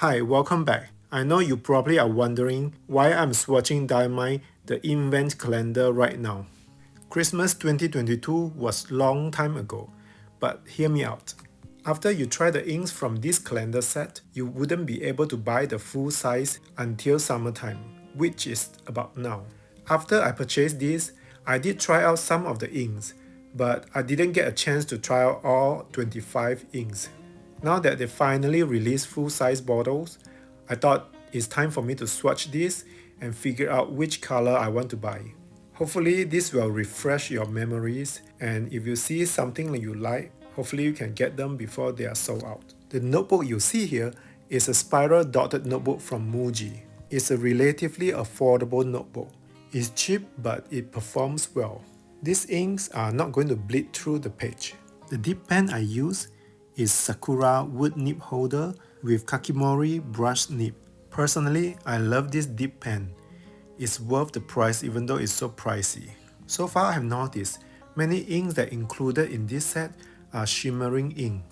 Hi, welcome back. I know you probably are wondering why I'm swatching Diamine the Inkvent Calendar right now. Christmas 2022 was long time ago, but hear me out. After you try the inks from this calendar set, you wouldn't be able to buy the full size until summertime, which is about now. After I purchased this, I did try out some of the inks, but I didn't get a chance to try out all 25 inks. Now that they finally released full-size bottles, I thought it's time for me to swatch this and figure out which color I want to buy. Hopefully this will refresh your memories, and if you see something that you like, hopefully you can get them before they are sold out. The notebook you see here is a spiral dotted notebook from Muji. It's a relatively affordable notebook. It's cheap but it performs well. These inks are not going to bleed through the page. The dip pen I use is Sakura wood nib holder with Kakimori brush nib. Personally, I love this dip pen. It's worth the price even though it's so pricey. So far I have noticed many inks that included in this set are shimmering ink,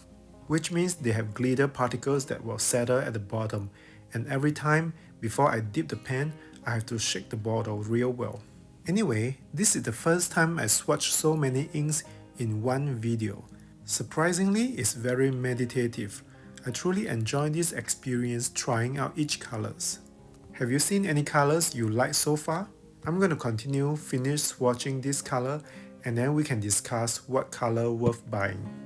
which means they have glitter particles that will settle at the bottom, and every time before I dip the pen, I have to shake the bottle real well. Anyway, this is the first time I swatched so many inks in one video. Surprisingly, it's very meditative. I truly enjoy this experience trying out each colors. Have you seen any colors you like so far? I'm going to continue finish swatching this color and then we can discuss what color worth buying.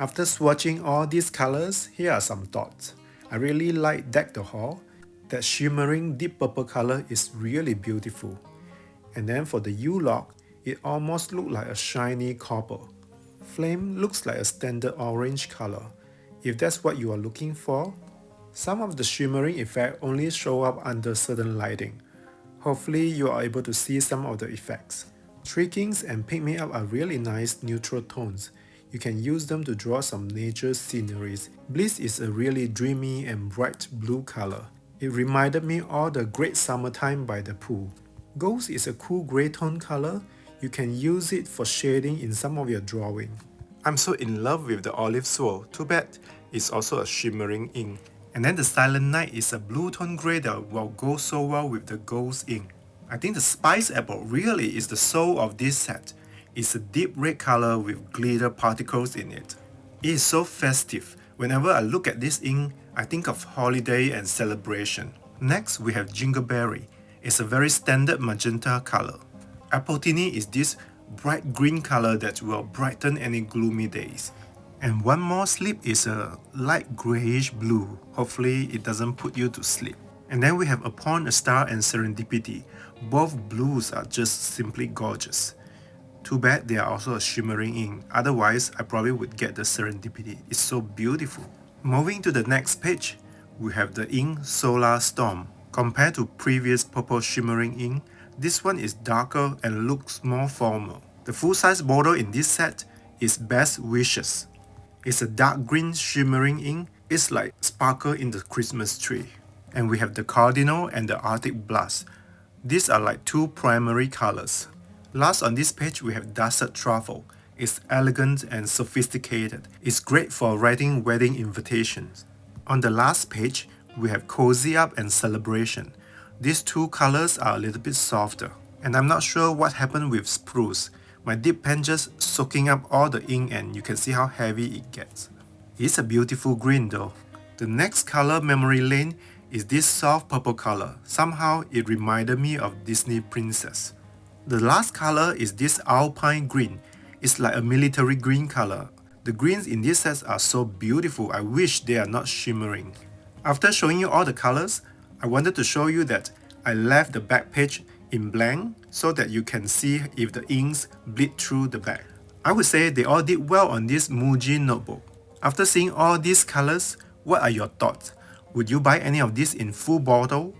After swatching all these colors, here are some thoughts. I really like Deck the Hall. That shimmering deep purple color is really beautiful. And then for the U-lock, it almost looks like a shiny copper. Flame looks like a standard orange color. If that's what you are looking for, some of the shimmering effect only show up under certain lighting. Hopefully you are able to see some of the effects. Streakings and pick me up are really nice neutral tones. You can use them to draw some nature sceneries. Bliss is a really dreamy and bright blue color. It reminded me all the great summertime by the pool. Ghost is a cool grey tone color. You can use it for shading in some of your drawing. I'm so in love with the olive swirl. Too bad it's also a shimmering ink. And then the Silent Night is a blue tone grey that will go so well with the ghost ink. I think the Spice Apple really is the soul of this set. It's a deep red color with glitter particles in it. It is so festive. Whenever I look at this ink, I think of holiday and celebration. Next, we have Jingleberry. It's a very standard magenta color. Appletini is this bright green color that will brighten any gloomy days. And one more slip is a light grayish blue. Hopefully it doesn't put you to sleep. And then we have Upon a Star and Serendipity. Both blues are just simply gorgeous. Too bad they are also a shimmering ink, otherwise I probably would get the Serendipity. It's so beautiful. Moving to the next page, we have the ink Solar Storm. Compared to previous purple shimmering ink, this one is darker and looks more formal. The full-size bottle in this set is Best Wishes. It's a dark green shimmering ink. It's like sparkle in the Christmas tree. And we have the Cardinal and the Arctic Blast. These are like two primary colors. Last on this page we have Dusted Truffle. It's elegant and sophisticated. It's great for writing wedding invitations. On the last page we have Cozy Up and Celebration. These two colors are a little bit softer. And I'm not sure what happened with Spruce. My dip pen just soaking up all the ink and you can see how heavy it gets. It's a beautiful green though. The next color, Memory Lane, is this soft purple color. Somehow it reminded me of Disney Princess. The last color is this Alpine Green. It's like a military green color. The greens in this set are so beautiful, I wish they are not shimmering. After showing you all the colors, I wanted to show you that I left the back page in blank so that you can see if the inks bleed through the back. I would say they all did well on this Muji notebook. After seeing all these colors, what are your thoughts? Would you buy any of these in full bottle?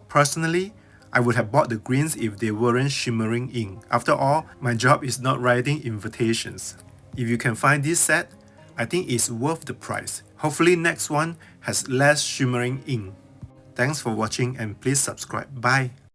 Personally, I would have bought the greens if they weren't shimmering ink. After all, my job is not writing invitations. If you can find this set, I think it's worth the price. Hopefully next one has less shimmering ink. Thanks for watching and please subscribe. Bye.